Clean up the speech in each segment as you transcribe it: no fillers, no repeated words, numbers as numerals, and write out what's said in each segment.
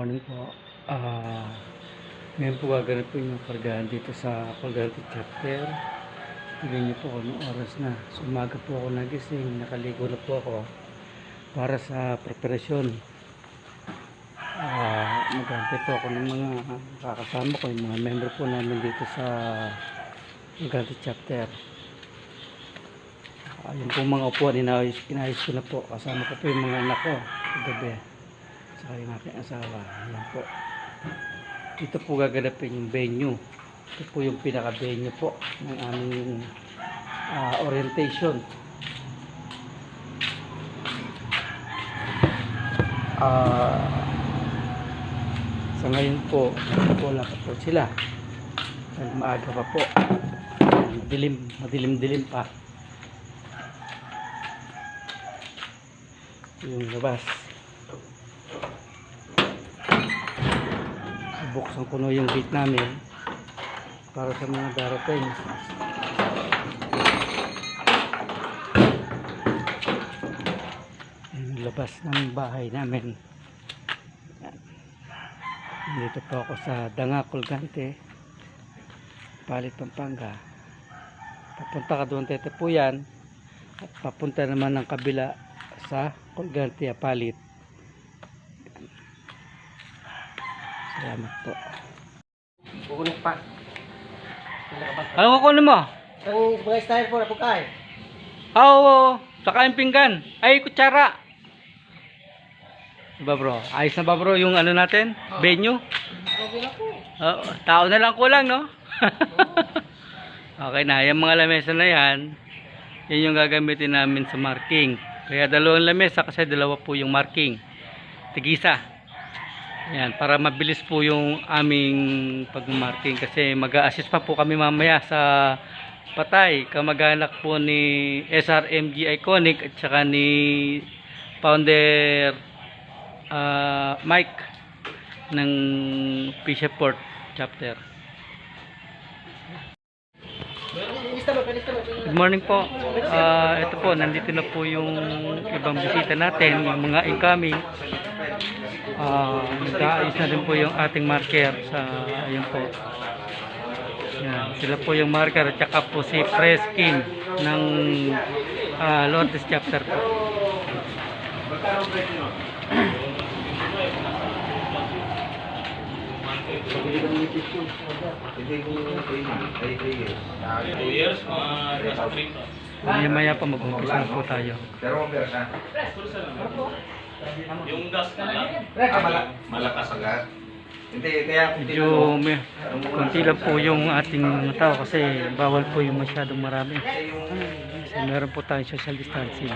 morning po. Ngayon po gaganap po yung kargahan dito sa Colgante chapter. Tignan niyo po kung anong oras na. So, umaga po ako nagising, nakaligo na po ako para sa preparasyon. Magantay po ako ng mga kakasama ko, yung mga member po namin dito sa Colgante chapter. Yung po mga upuan, inayos ko na po. Kasama ko po yung mga anak ko kagabi. Saka yung aking asawa. Ayan po. Dito po gaganapin yung venue. Ito po yung pinaka-venue po ng aming orientation. Sa ngayon po, wala pa po sila. Dahil maaga pa po. Madilim pa. Yung labas. Buksan ko na yung gate namin para sa mga darating. Yung labas ng bahay namin. Yan. Dito po ako sa Danga, Colgante, Palit, Pampanga. Papunta ka doon, tete po yan. At papunta naman ng kabila sa Colgante, Palit. Salamat po. Kukunin pa. Ano kukunin mo? Ang mga style po na pagkain. Oo, saka yung pinggan. Ay, kutsara. Diba bro? Ayos na ba bro yung ano natin? Venue? Okay na po. Tao na lang kulang, no? Okay na, yung mga lamesa na yan, yan yung gagamitin namin sa marking. Kaya dalawang lamesa kasi dalawa po yung marking. Tigisa. Yan, para mabilis po yung aming pag-marking kasi mag-a-assist pa po kami mamaya sa patay, kamag-anak po ni SRMG Iconic at saka ni founder Mike ng Fisherport chapter. Good morning po. Ito po, nandito na po yung ibang bisita natin, yung mga incoming. Nag-aayos na din po yung ating marker sa ayun po. Yan, sila po yung marker at saka po si Preskin ng Lourdes chapter po. Maya pa mag-umpisa na po tayo. Yung gas na lang. Malakas agad. Hindi, kaya Medyo konti lang po yung ating mga tao kasi bawal po yung masyadong marami. Kasi meron po tayong social distancing.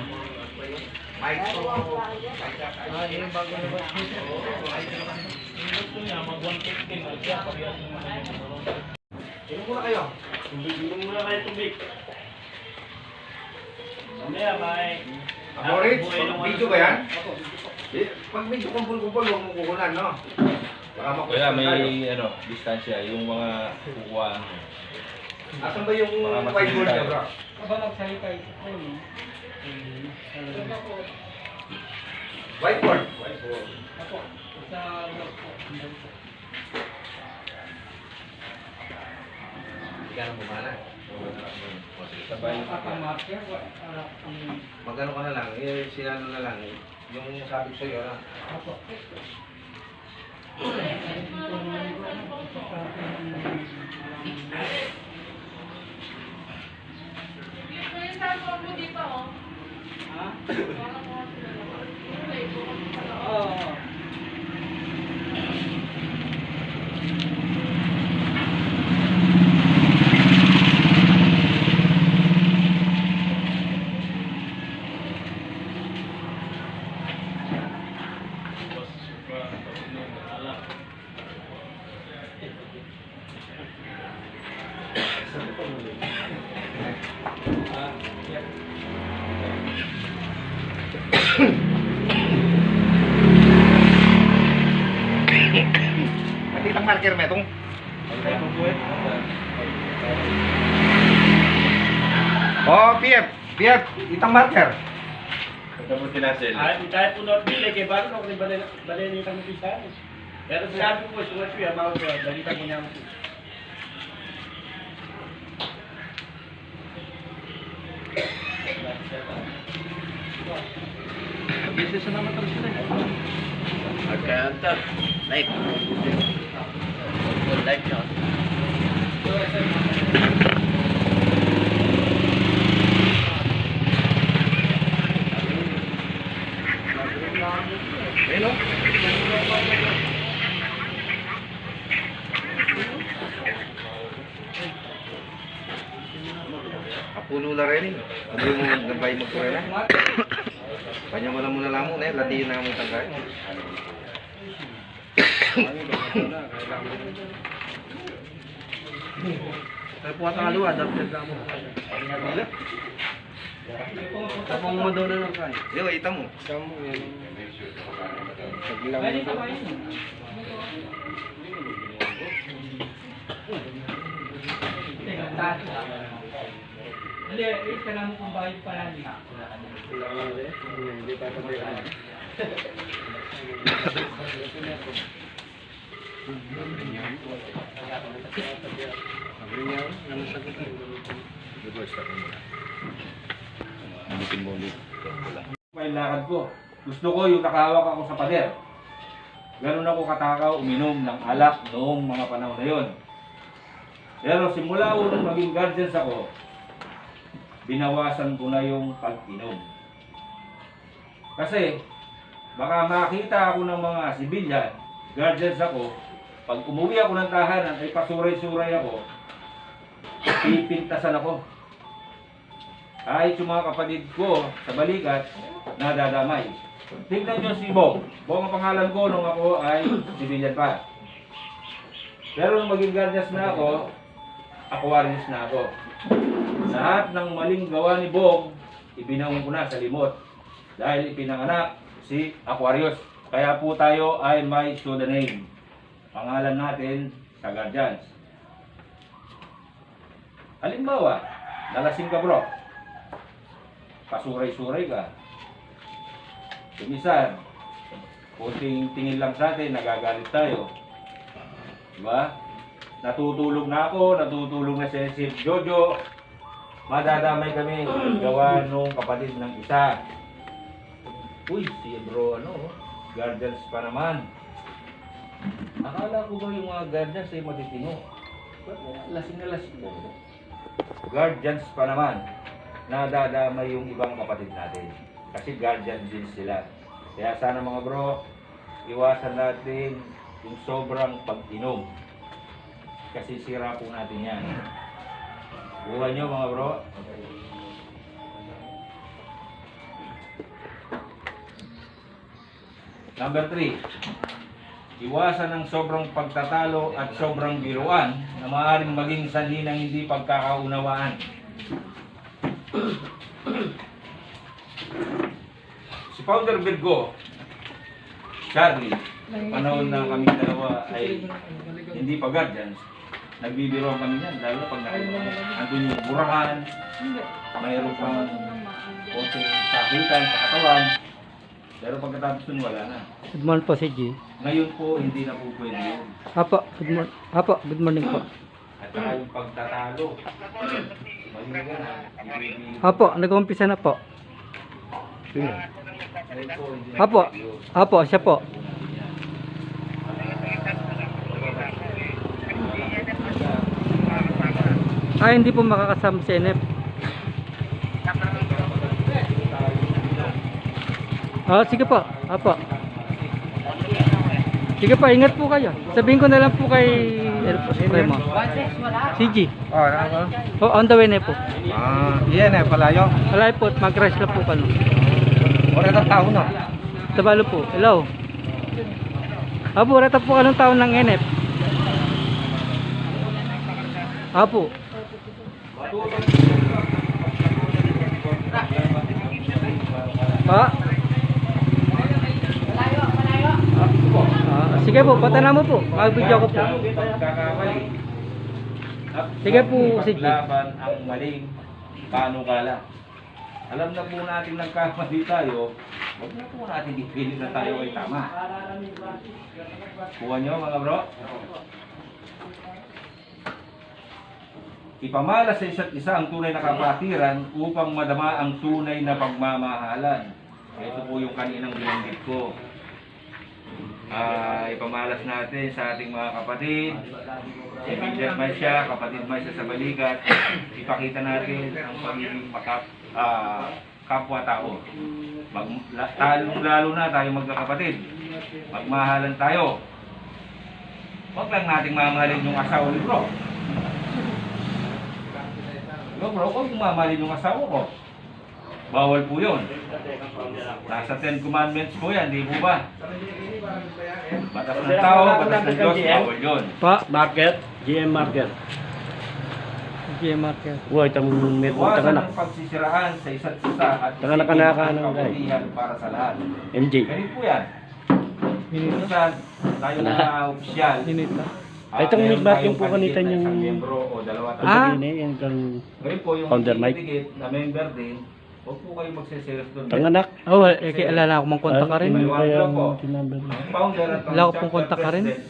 Inom muna kayo. Inom muna kayo tubig. Mamaya, may... Moritz, video ba yan? Pag medyo kumpul-kumpul, huwag mo kukunan, no? Baka Kaya makuha may distansya, yung mga kukuha. Asan ba yung whiteboard niya, bro? Whiteboard. Hindi ka na bumala. Sabay. Magano ka na lang, sinano na lang. Yung sabi ko sa'yo, na. Matitang marker mo itong? Oh, PF, itang marker. Kamuti na sila. Kahit po not bili, kaya bago ako balay nitang pisahan. Pero sinabi ko, sumasyo, bawal ko, balita ko niya. Business na naman talaga sila. Magkanta, live. Live siya. Ayun o. Kapulo na rin eh. Hindi mo nabay magkurela. Kanya mo lang muna lang muna eh. Latiin na mo tangkay. Kaya po atang aluwa, dapat na mo. Tapos mo daw na lang kayo. Yo, ita mo. Kamu yan. Pwede ka ba yun? Hindi, ka namin kung bakit pa namin. Hindi pa tayo. May lakad ko. Gusto ko yung nakahawak ako sa pader. Ganun ako katakaw uminom ng alak noong mga panahon na yon. Pero simula nung maging guardians ako, binawasan ko na yung pag-inom. Kasi baka makita ako ng mga sibilyan, guardians ako, pag umuwi ako ng tahanan ay pasuray-suray ako, pipintasan ako. Kahit yung mga kapatid ko sa balikat, nadadamay. Tingnan nyo si Bong. Bong ang pangalan ko nung ako ay civilian pa. Pero nung maging guardians na ako, Aquarius na ako. Lahat ng maling gawa ni Bong, ibinangon ko na sa limot. Dahil ipinanganak si Aquarius. Kaya po tayo ay may pseudonym. Pangalan natin sa guardians. Halimbawa, nalasing ka bro. Pasuray-suray ka. Kumisan, kunting tingin lang sa atin, nagagalit tayo. Diba? Natutulog na ako, natutulog na si Jojo. Madadamay kami, gawa nung kapatid ng isa. Uy, si bro, guardians pa naman. Akala ko ba yung mga guardians ay matitino? Lasing na lasing na. Guardians pa naman. Nadadamay yung ibang kapatid natin. Kasi guardian din sila. Kaya sana mga bro, iwasan natin yung sobrang pag-inom. Kasi sira po natin yan. Buhay nyo mga bro. Number 3. Iwasan ng sobrang pagtatalo at sobrang biruan na maaaring maging sanhi ng hindi pagkakaunawaan. Si Founder Virgo, Charlie, panahon na kami dalawa ay hindi pa guardians, nagbibiro kami niyan, lalo pag andun yung burahan, mayroon pang konting sakitan sa katawan, pero pagkatapos nun wala na. Good morning po si G. Ngayon po, hindi na po pwede yun. Good morning po. At saka yung pagtatalo, mali na gana, Apo, nag-umpisa na po. ngayon po, hindi na Apo, pwede yun. apo, siya po. Ay, hindi po makakasama si NF. Ah, sige po. Apo. Sige po, ingat po kayo. Sabihin ko na lang po kay mo. Si G. Oh, ano? Oh, on the way na po. Iyan eh, palayo. Alay po, mag-rush lang po kano. Oras ang tao no? Tabalo po. Hello. Apo, reta po anong taon ng NF? Apo. Pa? Sige po, patana mo po. Mag-video ko po. Sige po, sige. Paglaban ang maling panukala. alam na po natin nagkamali tayo, huwag na po natin ipilit na tayo ay tama. Kuha nyo mga bro. Ipamala sa isa't isa ang tunay na kapatiran upang madama ang tunay na pagmamahalan. Ito po yung kaninang binanggit ko. Ipamalas natin sa ating mga kapatid. Si Bishop Masya, kapatid Masya sa balikat. Ipakita natin ang pagiging kapwa-tao. Lalo na tayo magkakapatid. Magmahalan tayo. Huwag lang nating mamahalin yung asawa ni bro. Bro, kung mamahalin yung asawa ko, bawal po yun. Nasa 10 Commandments po yan, di po ba? Batas ng tao, batas ng Diyos, bawal yun. Pa, Market, GM Market. GM Market. Uy, itong may punta ka Iwasan na. ang pagsisiraan sa isa't isa at Tanganak-tanaka isipin ng ang kabutihan para sa lahat. MJ. Ganito po yan. Minita. Minsan, tayo na opisyal. Minita. Ay, itong meron Mike, tayong yung po kanita paligid na niyang- isang miyembro o dalawa tayo. Ah. Yan kang Ngayon po yung Founder Mike. dikit na member din, huwag po kayo magsiselos doon. tanganak. Oh, alala ako mong kontak ka rin. Ano? Kaya po. tinumber. Ang founder at Wala ko ang pong kontak ka rin. president,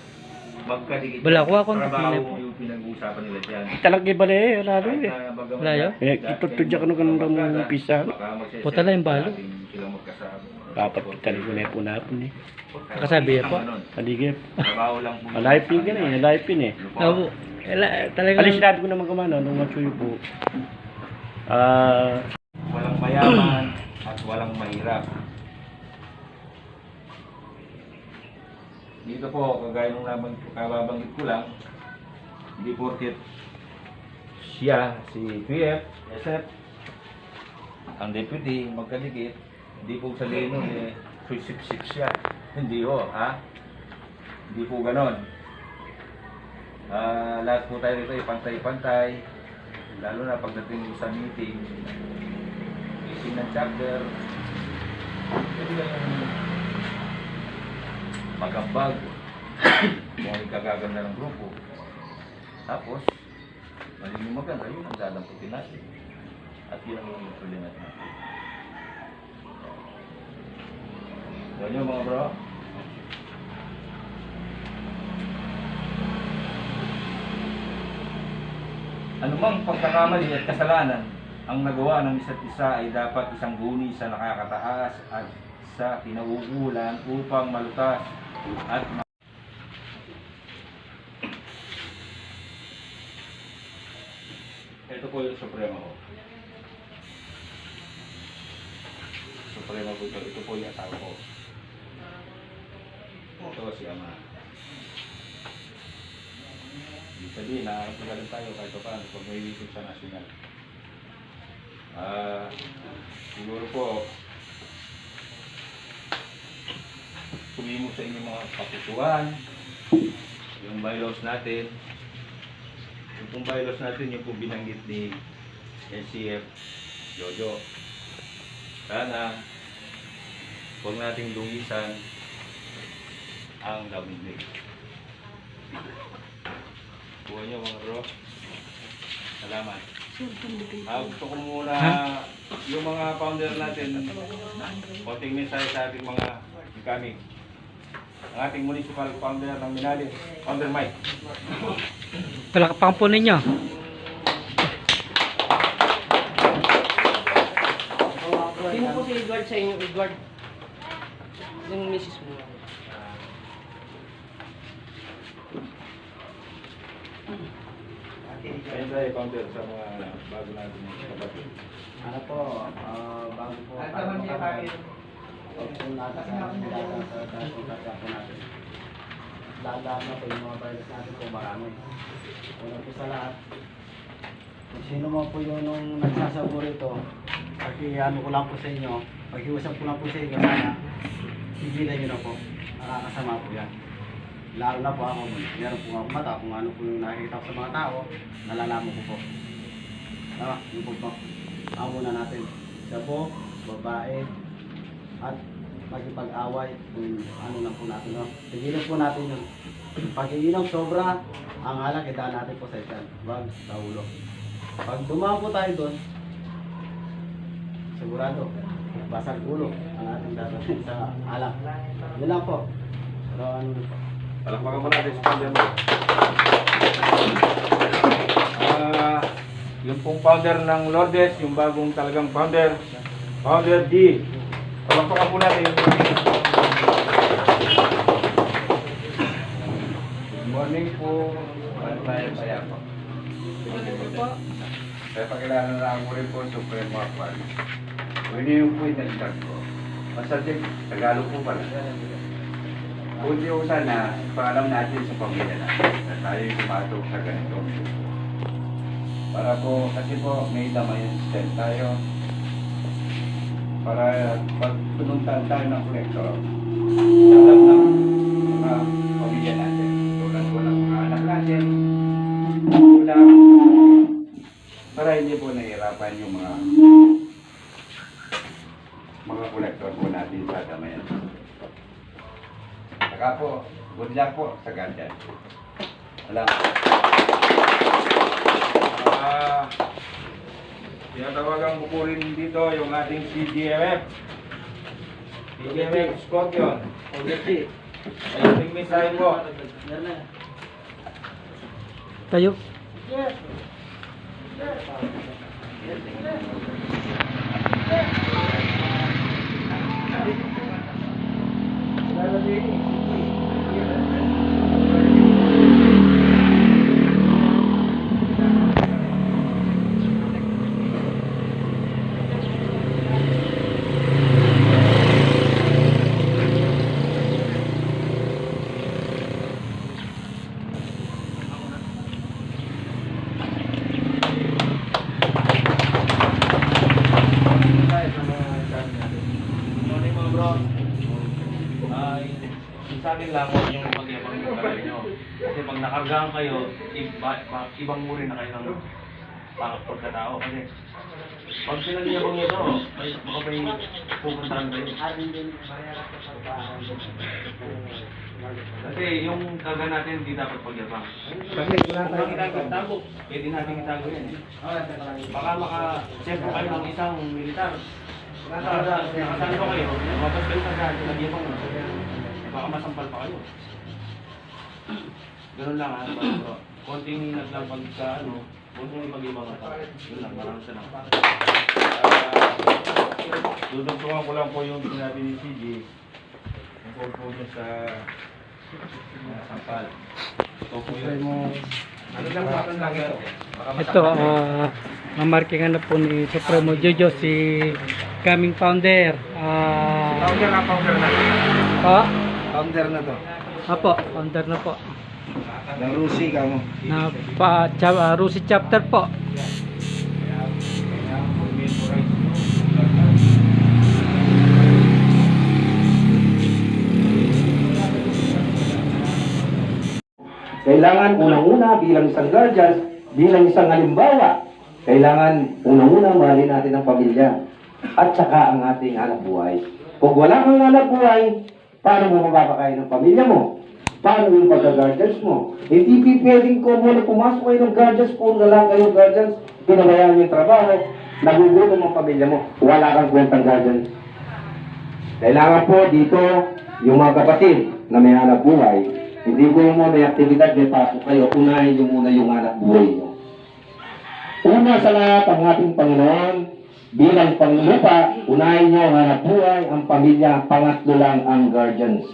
magkadikit. Wala ko, kontak Trabaho nila po. yung pinag-uusapan nila dyan. Talagay ba eh, lalo Kahit eh. na bagaman Wala yun? Eh, itutudya ka nung ganun ng pisa. baka magsiselos Puta lang yung balo. natin silang magkasama. Dapat taligo na po natin eh. Nakasabi po. Ganun. Paligip. Trabaho lang po. Alipin ka na eh, alipin eh. Oh, talaga. Alis sinabi ko naman kumano, nung matsuyo po. Walang mayaman at walang mahirap. Dito po, kagaya nung kababanggit ko lang, hindi porket siya, si PF, SF, ang deputy, magkadikit, hindi po sabihin nun eh, sip-sip siya. Hindi ho, ha? Hindi po ganon. Lahat po tayo rito ay pantay-pantay, lalo na pagdating sa meeting, meeting ng chapter, pwede kayong magambag kung ang ikagaganda ng grupo. Tapos, maling maganda, yun ang dadamputin natin. At yun ang ituloy natin. Yan yun mga bro. Anumang pagkakamali at kasalanan ang nagawa ng isa't isa ay dapat isang guni sa nakakataas at sa kinauulan upang malutas at ito po yung Supremo ko. Supremo ko ito. Ito po yung asawa ko. Ito si Ama. Ibig sabihin, nakakagalan tayo kahit pa paano pag may meeting sa national. Siguro po, tumimo sa inyong mga kapusuan, yung bylaws natin. Yung pong bylaws natin, yung pong binanggit ni NCF Jojo. Sana, huwag nating lumisan ang damig. Buhay nyo mga bro. Salamat. Gusto ko muna yung mga founder natin, konting mensahe sa ating mga incoming. Ang ating municipal founder ng Minali, Founder Mike. Palakpakan po ninyo. Sino po si Edward sa inyo, Edward? Yung misis mo. Mensahe founder sa mga bago natin kapatid. Ano po, bago po tayo pagpunta natin sa po natin. Dadaan na po yung mga virus natin po marami. Una po sa lahat, kung sino mo po yung nung nagsasabo rito, ano ko lang po sa inyo, pag-iusap ko lang po sa inyo, sana, higilan nyo na po, nakakasama po yan. Lalo na po ako, meron po akong mata kung ano po yung nakikita ko sa mga tao, nalalaman ko po. Yung po po. Ako muna natin. Siya po, babae, at magipag-away kung ano lang po natin. No? Tigilan po natin yun. Pag-iinom sobra, ang alak idaan natin po sa isan. Wag sa ulo. Pag dumaan po tayo doon, sigurado, basag ulo ang ating dadating sa alak. Yun lang po. Pero ano po. Palakpakan mo natin sa founder mo. Yung pong founder ng Lourdes, yung bagong talagang founder, Founder D. Palakpakan po natin yung Good morning po. Ano tayo kaya po? Kaya pakilala na ako rin po Supreme Marquardt. Pwede yung po inagdag ko. Basta din, Tagalog po pala. Buti ko sana, paalam natin sa pamilya natin na tayo yung pumatong sa ganito. Para po, kasi po may damayan system tayo. Para pag pinuntan tayo ng kolektor, alam ng mga pamilya natin. Tulad ko ng mga anak natin, ulam, para hindi po nahihirapan yung mga kolektor po natin sa damayan. Saka po, good luck po sa guardian. Salamat. Tinatawagan ko po rin dito yung ating CGMF. CGMF Scorpion. Ayun, mensahe po. Tayo. Morning mga bro. Ay, sa akin lang huwag yung pagyabang ng sarili nyo. Kasi pag nakargaan kayo, ibang muri na kayo ng pagkatao. Kasi pag pinagyabang nyo ito, baka may pupuntahan kayo. Kasi yung kaga natin hindi dapat pagyabang. Kasi kung nakita itago, pwede natin itago yan. Baka maka-check po kayo ng isang militar. Nakasando kayo, mabas kayo sa daan, nagyabang mo. Baka masampal pa kayo. Ganun lang ha, bro. Konting naglapag sa huwag mong ipag-ibang ito. Yun lang, maraming salamat. Dudugtungan ko lang po yung sinabi ni CJ. Ang po niya sa sampal. Ito po yun. Ano lang lang ito? Ito, mamarkingan na po ni Supremo Jojo si coming founder. Founder na Po? Founder na to. Apo, founder na po. Ng Rusi ka mo. Na Rusi chapter po. Kailangan unang-una bilang isang guardian, bilang isang halimbawa, kailangan unang-una mahalin natin ang pamilya at saka ang ating anak buhay. Kung wala kang anak buhay, paano mo mapapakain ng pamilya mo? Paano yung pagka-guardians mo? Hindi pwedeng ko muna pumasok kayo ng guardians, puro na lang kayo guardians, pinabayaan yung trabaho, nagugutom ang pamilya mo, wala kang kwentang guardians. Kailangan po dito, yung mga kapatid na may anak buhay, hindi ko mo may aktibidad, may pasok kayo, unahin nyo muna yung anak buhay nyo. Una sa lahat, ang ating Panginoon, bilang Panglupa, unahin nyo ang anak buhay, ang pamilya, pangatlo lang ang guardians.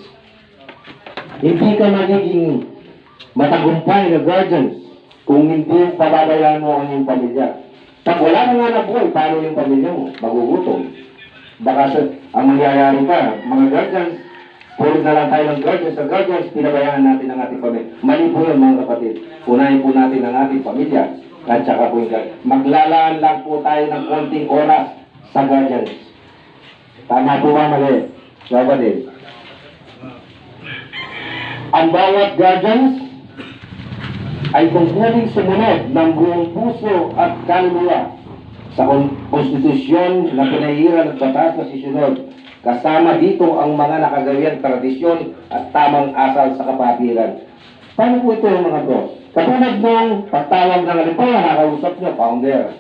Hindi ka magiging matagumpay na guardians kung hindi pababayaan mo ang iyong pamilya. Pag wala kang anak buhay, paano yung pamilya mo? Magugutom. Baka ang mangyayari pa, mga guardians, puro na lang tayo ng guardians. Sa guardians, pinabayaan natin ang ating pamilya. Mali po yun mga kapatid. Unahin po natin ang ating pamilya. At saka po yung guardians. Maglalaan lang po tayo ng konting oras sa guardians. Tama po ba mali? Kapatid. Ang bawat guardians ay tungkuling sumunod ng buong puso at kaluluwa sa konstitusyon na pinahiran at batas na sisunod. Kasama dito ang mga nakagawiyang tradisyon at tamang asal sa kapatiran. Paano po ito mga bro? Katulad ng pagtawag ng halimbawa, nakausap nyo, founder.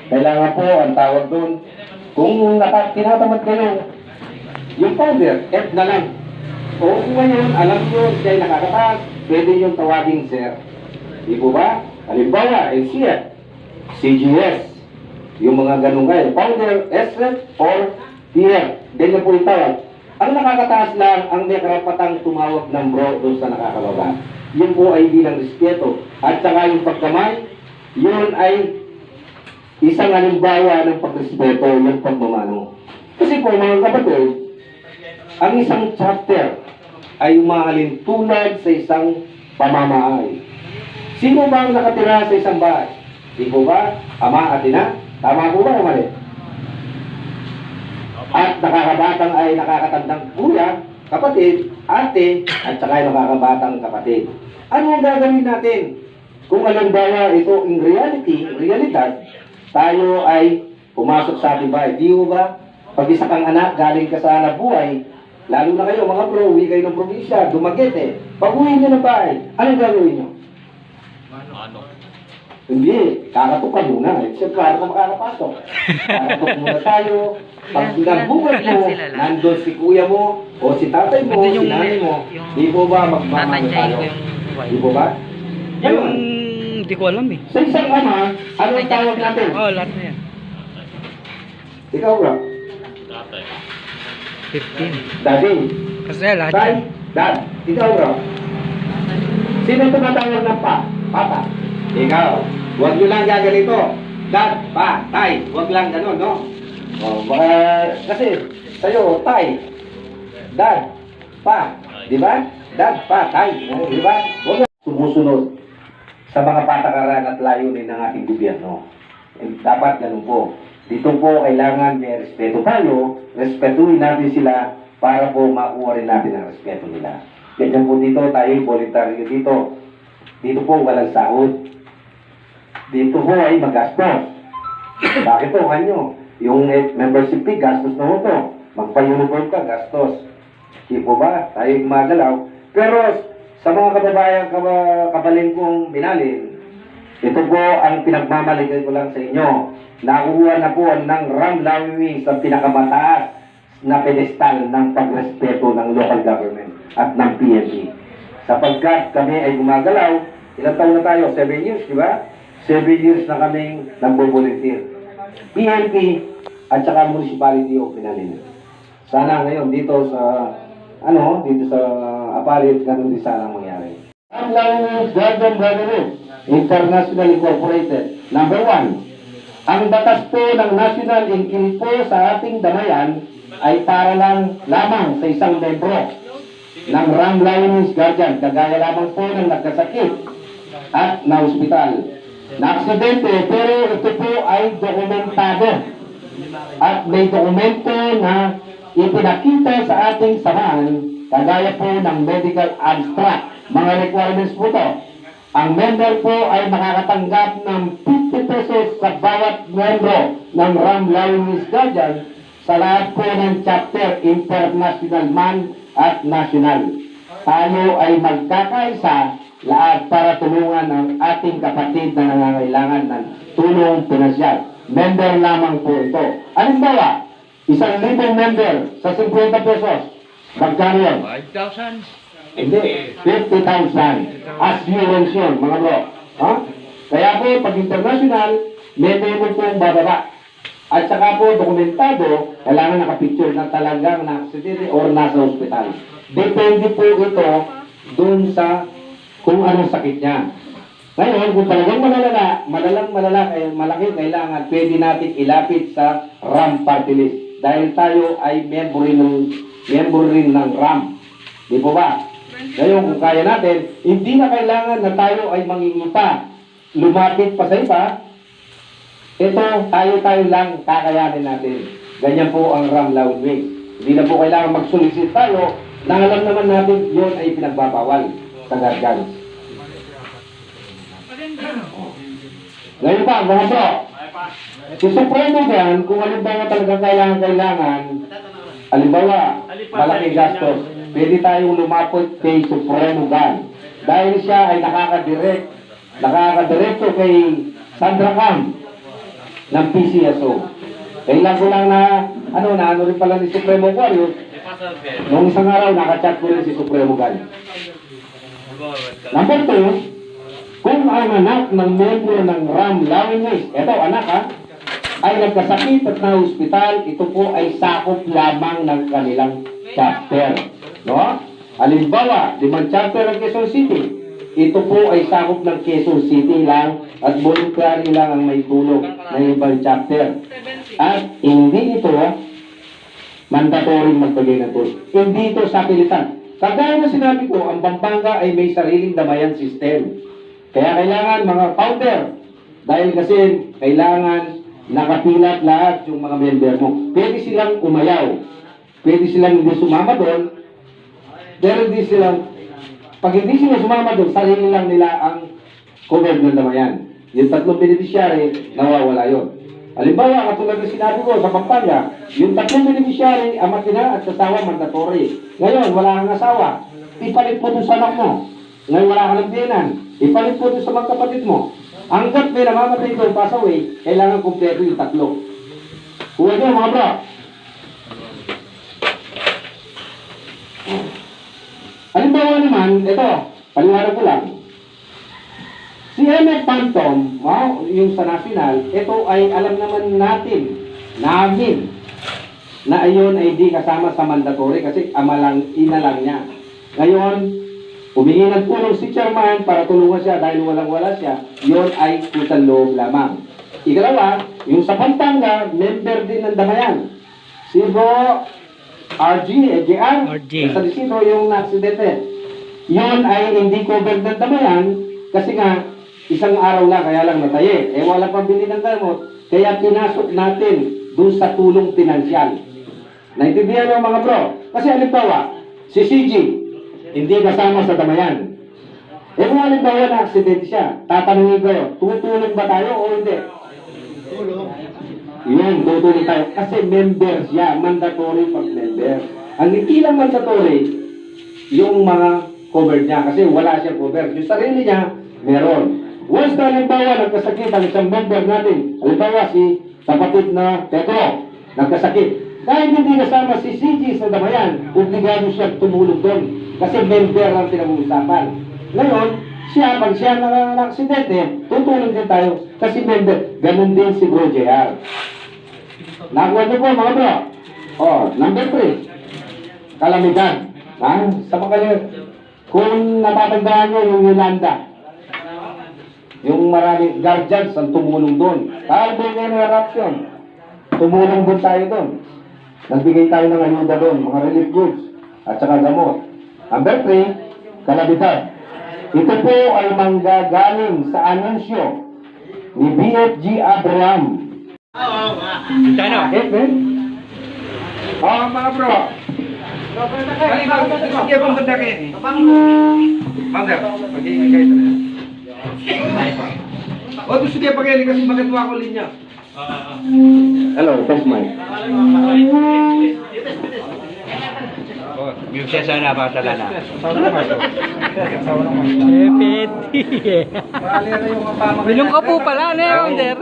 Kailangan po ang tawag doon, Kung tinatamad kayo, yung founder, F na lang. O kung ngayon, alam nyo, siya ay nakakataas, pwede yung tawagin sir. Di po ba? Halimbawa, LCF, CGS, yung mga ganun kayo, founder, SF, or TF, ganyan po itawag. Ang nakakataas lang, ang may karapatang tumawag ng bro doon sa nakakababa. Yun po ay bilang respeto. At saka yung pagkamay, yun ay isang halimbawa ng pagrespeto, yung pagmamano. Kasi po mga kapatid, ang isang chapter ay umahalin tulad sa isang pamamahay. Sino ba ang nakatira sa isang bahay? Di po ba? Ama at ina? Tama po ba o mali? At nakakabatang ay nakakatandang kuya, kapatid, ate, at saka ay nakakabatang kapatid. Ano ang gagawin natin? Kung halimbawa ito in realidad, tayo ay pumasok sa ating bahay. Di mo ba? Pag isa kang anak, galing ka sa hanap buhay, lalo na kayo, mga bro, uwi kayo ng probinsya, Dumaguete. Pag uwi nyo ng bahay, anong gagawin nyo? Hindi, kakatok ka muna. Siyempre, ano ka makakapasok? Kakatok muna tayo. Pag nagbukat mo, nandun si kuya mo, o si tatay mo, si nanay mo, di po ba magmamahal tayo? Di po ba? Yung, hindi ko alam eh. Sa isang ama, anong tawag natin? Oh, lahat na yan. Ikaw, bro. 15. Daddy. Kasi lahat Tay. yan. Dad. Ikaw, bro. Sino tumatawag ng pa? Papa. Ikaw. Huwag nyo lang gaganito. Dad, pa, tay. Huwag lang ganun, no? O, baka, kasi, sa'yo, tay. Dad, pa. Di ba? Dad, pa, tay. Di ba? Huwag lang sumusunod sa mga patakaran at layunin ng ating gobyerno. Dapat ganun po. Dito po kailangan may respeto tayo, respetuhin natin sila para po makuha rin natin ang respeto nila. Ganyan po dito, tayo voluntaryo dito. Dito po walang sahod. Dito po ay magastos. Bakit po kanyo? Yung membership fee, gastos na po to. Magpa-uniform ka, gastos. Di po ba? Tayo gumagalaw. Pero sa mga kababayan, kabalin kong binalin, ito po ang pinagmamaligay ko lang sa inyo. Nakuha na po ng Ram Lawi sa pinakamataas na pedestal ng pagrespeto ng local government at ng PNP. Sapagkat kami ay gumagalaw, ilang taon na tayo? 7 years, di ba? 7 years na kaming nagbo-volunteer. PNP at saka Municipality of Pinalin. Sana ngayon dito sa dito sa Apalit, ganun din sana mangyari. Ram Lawi Garden Brotherhood International Incorporated. Number 1. Ang batas po ng national income po sa ating damayan ay para lang lamang sa isang membro ng Ram Lioness Guardian, kagaya lamang po ng nagkasakit at na ospital, na aksidente, pero ito po ay dokumentado at may dokumento na ipinakita sa ating samahan, kagaya po ng medical abstract. Mga requirements po to. Ang member po ay makakatanggap ng 50 pesos sa bawat membro ng Ram Lioness Guardian sa lahat po ng chapter, international man at national. Tayo ay magkakaisa lahat para tulungan ang ating kapatid na nangangailangan ng tulong pinansyal. Member lamang po ito. Halimbawa, 1,000 member sa 50 pesos. Magkano yan? 5,000. Hindi, 50,000 assurance yun, mga bro. Ha? Kaya po, pag international, may memo po bababa. At saka po, dokumentado, kailangan nakapicture na talagang na-accidente or nasa ospital. Depende po ito dun sa kung anong sakit niya. Ngayon, kung talagang malala, malaki kailangan, pwede natin ilapit sa RAM party list. Dahil tayo ay member rin ng RAM. Di po ba? Ngayon, kung kaya natin, hindi na kailangan na tayo ay mangingita. Lumapit pa sa iba, ito, tayo lang kakayanin natin. Ganyan po ang Ram Loud Wings. Hindi na po kailangan mag-solicit tayo, na alam naman natin yun ay pinagbabawal sa guardians. Ngayon pa, mga bro, susupremo yan, kung halimbawa talagang kailangan, halimbawa, malaking gastos, pwede tayong lumapot kay Supremo Gan. Dahil siya ay nakakadirekto kay Sandra Cam ng PCSO. Kailan ko lang na ano rin pala ni Supremo Warrior. Noong isang araw, nakachat ko rin si Supremo Gal. Number 2, kung ang anak ng membro ng RAM Lawin eto anak ha, ay nagkasakit at na hospital, ito po ay sakop lamang ng kanilang chapter. No? Halimbawa, 5 chapter ng Quezon City, ito po ay sakop ng Quezon City lang at voluntary lang ang may tulong ng ibang chapter. At hindi ito mandatory magbigay ng tulong. Hindi ito sa pilitan. Kagaya na sinabi ko, ang Pampanga ay may sariling damayan system. Kaya kailangan mga founder, dahil kasi kailangan nakapilat lahat yung mga member mo. Pwede silang umayaw. Pwede silang hindi sumama doon. Pero hindi silang, pag hindi sila sumama doon, sarili lang nila ang cover ng damayan. Yung 3 beneficiary, nawawala yun. Halimbawa, katulad na sinabi ko sa Pampanga, yung 3 beneficiary, ama ina at asawa mandatory. Ngayon, wala kang asawa. Ipalit mo doon sa anak mo. Ngayon, wala kang ng biyanan. Ipalit mo doon sa mga kapatid mo. Hanggat may namamatay doon, pass away, kailangan kumpleto yung 3. Kuha nyo, mga bro. Halimbawa naman, ito, paliwanag ko lang. Si Emmett Phantom, yung sa national, ito ay alam naman namin, na ayon ay di kasama sa mandatory kasi ina lang niya. Ngayon, humingi ng tulong si chairman para tulungan siya dahil walang-wala siya, yon ay utang loob lamang. Ikalawa, yung sa Pampanga, member din ng damayan. Si Bro RG, sa disito yung na-aksidente. Yon ay hindi covered ng damayan kasi nga, isang araw lang, kaya lang nataye. Wala pang bili ng gamot, kaya pinasok natin doon sa tulong pinansyal. Naintindihan mo mga bro? Kasi halimbawa, si CG, hindi kasama sa damayan. Kung halimbawa na aksidente siya, tatanungin ko, tutulong ba tayo o hindi? Tulong. Yun, tutulong tayo. Kasi member siya, mandatory pag member. Ang hindi lang mandatory, yung mga cover niya, kasi wala siyang cover. Yung sarili niya, meron. Once na halimbawa nagkasakit ang isang member natin, halimbawa si kapatid na Pedro, nagkasakit. Dahil hindi kasama si CG sa damayan, obligado siyang tumulong doon. Kasi member ang pinag-uusapan. Ngayon, pag siya na-aksidente, tutulong din tayo. Kasi member, ganun din si Bro JR. Nakuha niyo po mga bro. Number 3, kalamidad. Sa mga kung natatandaan nyo yung Yolanda, yung maraming guardians ang tumulong doon. Carbon eruption. Tumulong doon tayo doon. Nagbigay tayo ng ayuda doon, mga relief goods, at saka gamot. Number 3, kalamidad. Ito po ay manggagaling sa anunsyo ni BFG Abraham. Mga bro. Sige pong banda kayo. Mangga, mag-iingay kayo ito na. Gusto niya pag-iingay kasi magkatuwa ko linya. Hello, test mic. Yung siya sana patala na. Peti. Bilong ka po pala, ano yung order?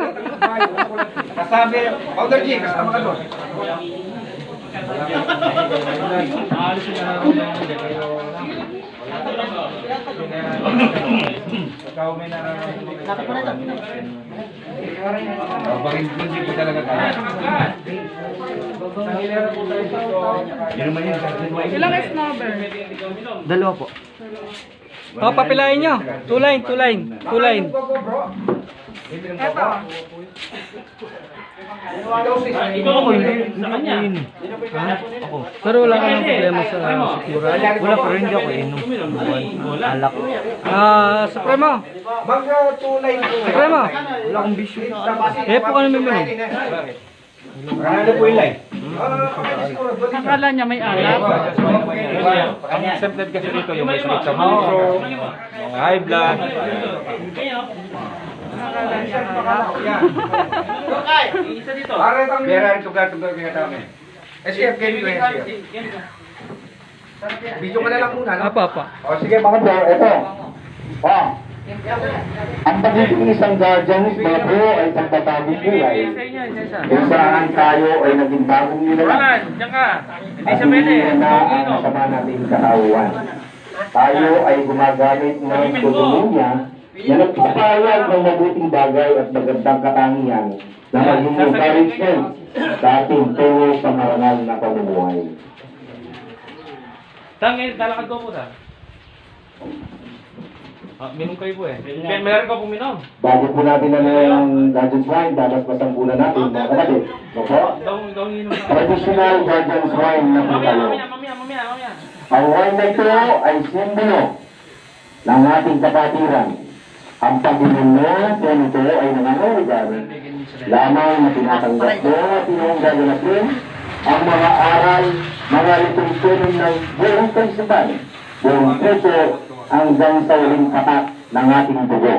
Kasabi, Powder G, kasama ka doon. Bakit po talaga kaya? Ilang snowbird? Dalawa po. Papilain nyo. Two line. Eto. Ako hindi. Ako. Pero wala ka ng problema sa sikura. Wala pa rin ako inom. Alak. Supremo. Magka-tulay po. Supremo. Wala akong bisyo. Po ka namin minom. Ano po ilay? Akala niya may alak. Ang exempted kasi dito yung may sakit sa puso, mga high blood. Akala niya alak. Pera ito tugar kaya kami. SKF, game ko SKF. Video ka na lang muna, no? Apa. Sige mga bro, ito. Ang pagiging isang guardian mga bro ay pagtatagong buhay. Kung saan tayo ay naging bagong nilalang. At hindi na ang masama nating katawan. Tayo ay gumagamit ng tutulunya na nagpapayag ng mabuting bagay at magandang katangian na maging encouragement sa ating tungo sa marangal na pamumuhay. Tangin, talakad ko po ta. Minum kayo po eh. Meron ka pong minom. Bago po natin ang Guardian's Wine, babasbasan po na natin mga kapatid. Opo? Daw inom na. Traditional Guardian's Wine na po tayo. Mamaya. Ang wine na ito ay simbolo ng ating kapatiran. Ang pag-inuno po nito ay nangangahulugan lamang na tinatanggap mo at iyong gaganasin ang mga aral, mga liturusyonin ng buong kaisipan, buong puso hanggang sa uling patak ng ating dugo.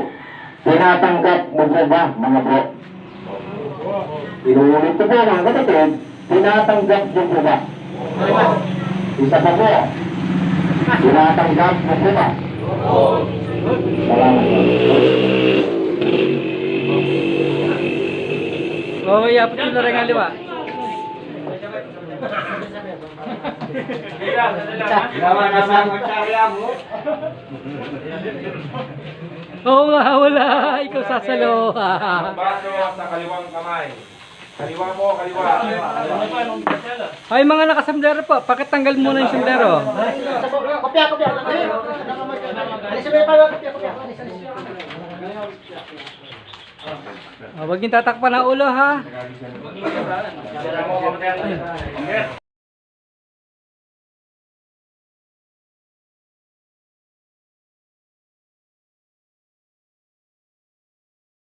Tinatanggap mo po ba mga bro? Inuulit ko po mga kapatid, tinatanggap mo po ba? Isa pa po, tinatanggap mo po ba? Salamat po. Okay, yapot ko na rin ang liwa. Oo nga, wala. Ikaw sasalo. Baso sa kaliwang kamay. Kaliwa po, kaliwa. Ay, mga nakasamdero po. Pakitanggal muna yung samdero. Huwag yung tatakpan ang ulo, ha?